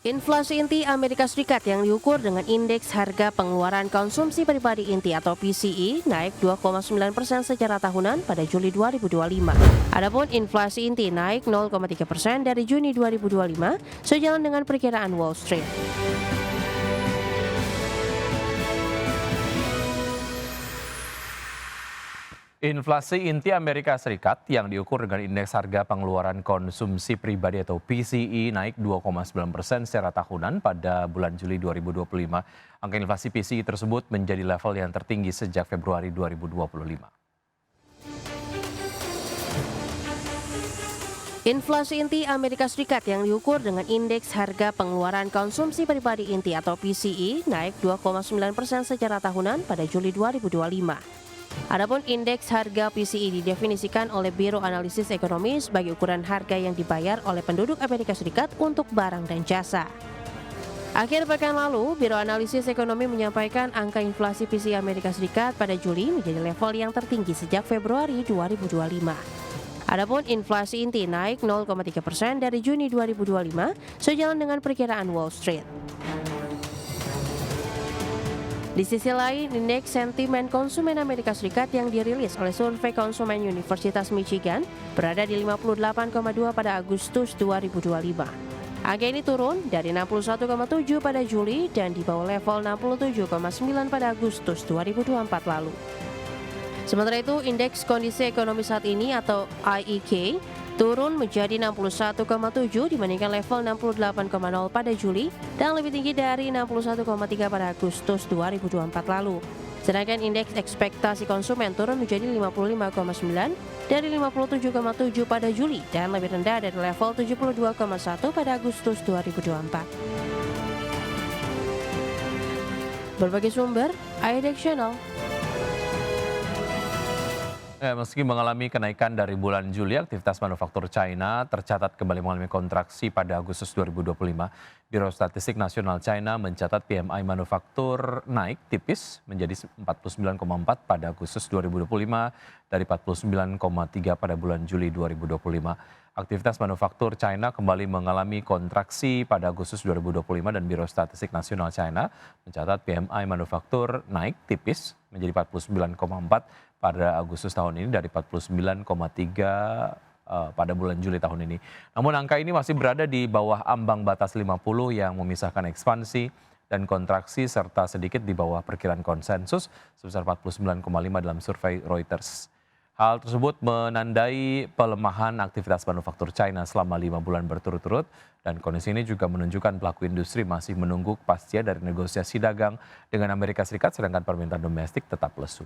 Inflasi inti Amerika Serikat yang diukur dengan indeks harga pengeluaran konsumsi pribadi inti atau PCE naik 2,9% secara tahunan pada Juli 2025. Adapun inflasi inti naik 0,3% dari Juni 2025 sejalan dengan perkiraan Wall Street. Inflasi inti Amerika Serikat yang diukur dengan indeks harga pengeluaran konsumsi pribadi atau PCE naik 2,9% secara tahunan pada bulan Juli 2025. Angka inflasi PCE tersebut menjadi level yang tertinggi sejak Februari 2025. Inflasi inti Amerika Serikat yang diukur dengan indeks harga pengeluaran konsumsi pribadi inti atau PCE naik 2,9% secara tahunan pada Juli 2025. Adapun indeks harga PCE didefinisikan oleh Biro Analisis Ekonomi sebagai ukuran harga yang dibayar oleh penduduk Amerika Serikat untuk barang dan jasa. Akhir pekan lalu, Biro Analisis Ekonomi menyampaikan angka inflasi PCE Amerika Serikat pada Juli menjadi level yang tertinggi sejak Februari 2025. Adapun inflasi inti naik 0,3% dari Juni 2025 sejalan dengan perkiraan Wall Street. Di sisi lain, indeks sentimen konsumen Amerika Serikat yang dirilis oleh Survei Konsumen Universitas Michigan berada di 58,2 pada Agustus 2025. Angka ini turun dari 61,7 pada Juli dan di bawah level 67,9 pada Agustus 2024 lalu. Sementara itu, indeks kondisi ekonomi saat ini atau IEK turun menjadi 61,7 dibandingkan level 68,0 pada Juli dan lebih tinggi dari 61,3 pada Agustus 2024 lalu. Sedangkan indeks ekspektasi konsumen turun menjadi 55,9 dari 57,7 pada Juli dan lebih rendah dari level 72,1 pada Agustus 2024. Berbagai sumber, IDX Channel. Meski mengalami kenaikan dari bulan Juli, aktivitas manufaktur China tercatat kembali mengalami kontraksi pada Agustus 2025. Biro Statistik Nasional China mencatat PMI manufaktur naik tipis menjadi 49,4 pada Agustus 2025 dari 49,3 pada bulan Juli 2025. Aktivitas manufaktur China kembali mengalami kontraksi pada Agustus 2025 dan Biro Statistik Nasional China mencatat PMI manufaktur naik tipis menjadi 49,4 pada Agustus tahun ini dari 49,3 pada bulan Juli tahun ini. Namun angka ini masih berada di bawah ambang batas 50 yang memisahkan ekspansi dan kontraksi serta sedikit di bawah perkiraan konsensus sebesar 49,5 dalam survei Reuters. Hal tersebut menandai pelemahan aktivitas manufaktur China selama 5 bulan berturut-turut dan kondisi ini juga menunjukkan pelaku industri masih menunggu kepastian dari negosiasi dagang dengan Amerika Serikat sedangkan permintaan domestik tetap lesu.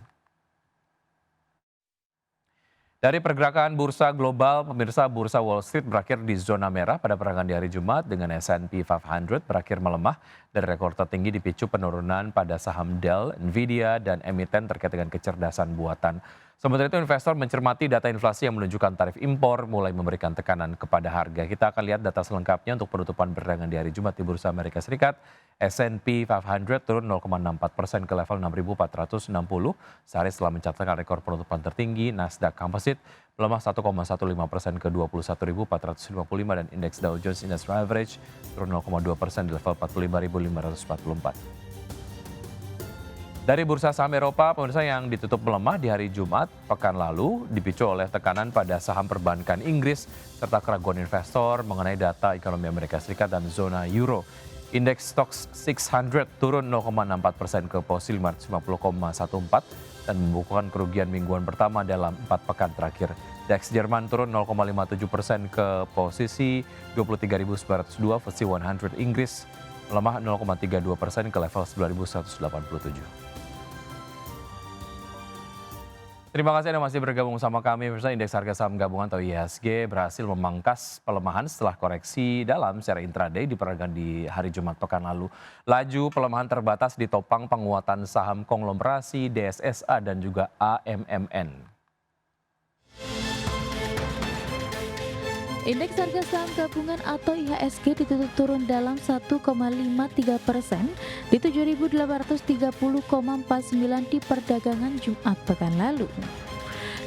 Dari pergerakan bursa global, pemirsa, bursa Wall Street berakhir di zona merah pada peragangan di hari Jumat dengan S&P 500 berakhir melemah dari rekor tertinggi dipicu penurunan pada saham Dell, Nvidia, dan emiten terkait dengan kecerdasan buatan. Sementara itu investor mencermati data inflasi yang menunjukkan tarif impor mulai memberikan tekanan kepada harga. Kita akan lihat data selengkapnya untuk penutupan perdagangan di hari Jumat di Bursa Amerika Serikat. S&P 500 turun 0,64% ke level 6.460 sehari setelah mencatatkan rekor penutupan tertinggi. Nasdaq Composite melemah 1,15% ke 21.455 dan indeks Dow Jones Industrial Average turun 0,2% di level 45.544. Dari bursa saham Eropa, pemirsa yang ditutup melemah di hari Jumat pekan lalu dipicu oleh tekanan pada saham perbankan Inggris serta keraguan investor mengenai data ekonomi Amerika Serikat dan zona euro. Indeks STOXX 600 turun 0,64% ke posisi 550,14 dan membukukan kerugian mingguan pertama dalam 4 pekan terakhir. DAX Jerman turun 0,57% ke posisi 23.902, FTSE 100 Inggris melemah 0,32% ke level 9.187. Terima kasih Anda masih bergabung sama kami. Pemirsa, indeks harga saham gabungan atau IHSG berhasil memangkas pelemahan setelah koreksi dalam secara intraday di peragangan di hari Jumat pekan lalu. Laju pelemahan terbatas ditopang penguatan saham konglomerasi DSSA dan juga AMMN. Indeks harga saham gabungan atau IHSG ditutup turun dalam 1,53% di 7.830,49 di perdagangan Jumat pekan lalu.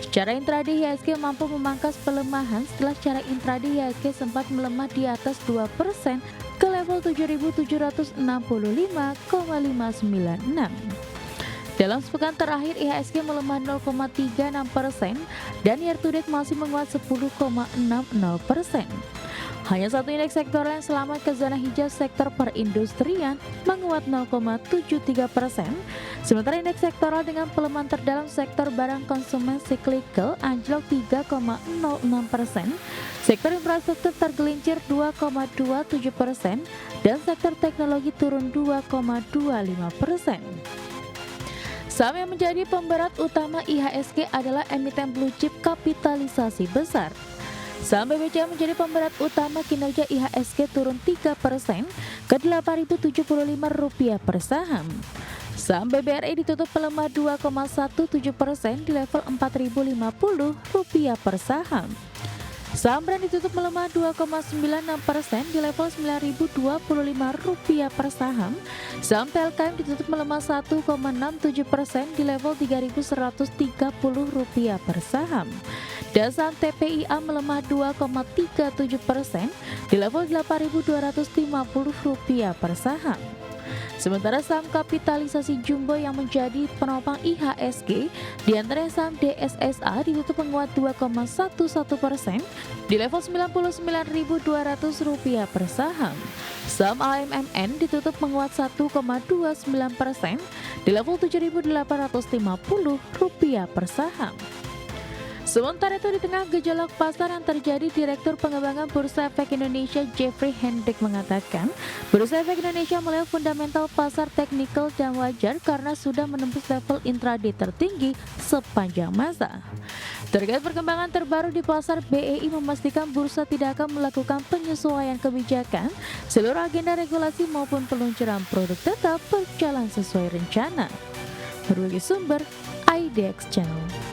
Secara intraday IHSG mampu memangkas pelemahan setelah secara intraday IHSG sempat melemah di atas 2% ke level level 7.765,596. Dalam sepekan terakhir, IHSG melemah 0,36% dan year to date masih menguat 10,60%. Hanya satu indeks sektoral yang selamat ke zona hijau, sektor perindustrian, menguat 0,73%. Sementara indeks sektoral dengan pelemahan terdalam sektor barang konsumen cyclical anjlok 3,06%. Sektor infrastruktur tergelincir 2,27% dan sektor teknologi turun 2,25%. Saham yang menjadi pemberat utama IHSG adalah emiten blue chip kapitalisasi besar. Saham BBCA menjadi pemberat utama, kinerja IHSG turun 3% ke Rp8.075 per saham. Saham BBRI ditutup melemah 2,17% di level Rp4.050 per saham. Saham Brand ditutup melemah 2,96% di level Rp9.025 per saham. Saham PLKM ditutup melemah 1,67% di level Rp3.130 per saham. Dan saham TPIA melemah 2,37% di level Rp8.250 per saham. Sementara saham kapitalisasi jumbo yang menjadi penopang IHSG, di antara saham DSSA ditutup menguat 2,11% di level Rp99.200 per saham. Saham AMMN ditutup menguat 1,29% di level Rp7.850 per saham. Sementara itu, di tengah gejolak pasar yang terjadi, Direktur Pengembangan Bursa Efek Indonesia Jeffrey Hendrik mengatakan, Bursa Efek Indonesia melihat fundamental pasar teknikal dan wajar karena sudah menembus level intraday tertinggi sepanjang masa. Terkait perkembangan terbaru di pasar, BEI memastikan bursa tidak akan melakukan penyesuaian kebijakan. Seluruh agenda regulasi maupun peluncuran produk tetap berjalan sesuai rencana. Berbagai sumber, IDX Channel.